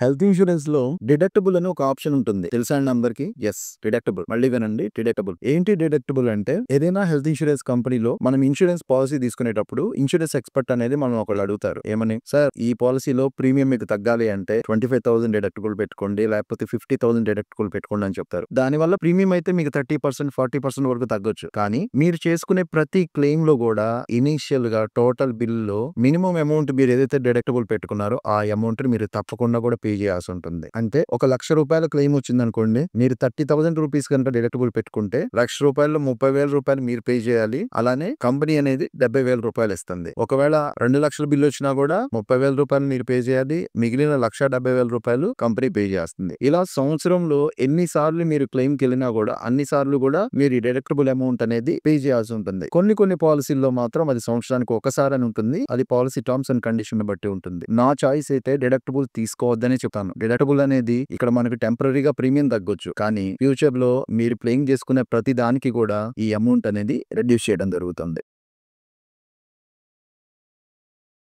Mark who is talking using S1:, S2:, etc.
S1: Health insurance లో deductible అని ఒక ఆప్షన్ ఉంటుంది. తెలుసా అండి అందరికి? Yes, deductible. మళ్ళీ వినండి, డిడక్టబుల్. ఏంటి డిడక్టబుల్ అంటే, ఏదైనా హెల్త్ ఇన్సూరెన్స్ కంపెనీలో మనం ఇన్సూరెన్స్ పాలసీ తీసుకునేటప్పుడు ఇన్సూరెన్స్ ఎక్స్పర్ట్ అనేది మనం ఒకళ్ళు అడుగుతారు. ఏమని? సార్, ఈ పాలసీలో ప్రీమియం మీకు తగ్గాలి అంటే 25,000 డిడక్టబుల్ పెట్టుకోండి, లేకపోతే 50,000 డిడక్టబుల్ పెట్టుకోండి అని చెప్తారు. దానివల్ల ప్రీమియం అయితే మీకు 30%, 40% వరకు తగ్గొచ్చు. కానీ మీరు చేసుకునే ప్రతి క్లెయిమ్ లో కూడా ఇనీషియల్ గా టోటల్ బిల్లో మినిమం అమౌంట్ మీరు ఏదైతే డిడక్టబుల్ పెట్టుకున్నారో ఆ అమౌంట్ మీరు తప్పకుండా కూడా పే చేయాల్సి ఉంటుంది. అంటే ఒక ₹1,00,000 క్లెయిమ్ వచ్చింది అనుకోండి, మీరు 30,000 రూపీస్ కనుక డిడక్టబుల్ పెట్టుకుంటే ₹1,00,000 ₹30,000 మీరు పే చేయాలి. అలానే కంపెనీ అనేది ₹70,000 ఇస్తుంది. ఒకవేళ 2,00,000 బిల్ వచ్చినా కూడా ₹30,000 మీరు పే చేయాలి. మిగిలిన ₹1,70,000 కంపెనీ పే చేస్తుంది. ఇలా సంవత్సరంలో ఎన్నిసార్లు మీరు క్లెయిమ్ కి వెళ్ళినా కూడా అన్ని సార్లు కూడా మీరు ఈ డిడక్టబుల్ అమౌంట్ అనేది పే చేయాల్సి ఉంటుంది. కొన్ని పాలసీల్లో మాత్రం అది సంవత్సరానికి ఒకసారి అని ఉంటుంది. అది పాలసీ టర్మ్స్ అండ్ కండిషన్ బట్టి ఉంటుంది. నా చాయిస్ అయితే డిడక్టబుల్ తీసుకోవద్దనే చెప్తాను. డిడక్టబుల్ అనేది ఇక్కడ మనకి టెంపరరీగా ప్రీమియం తగ్గొచ్చు, కానీ ఫ్యూచర్ లో మీరు క్లెయిమ్ చేసుకునే ప్రతి దానికి కూడా ఈ అమౌంట్ అనేది రెడ్యూస్ చేయడం జరుగుతుంది.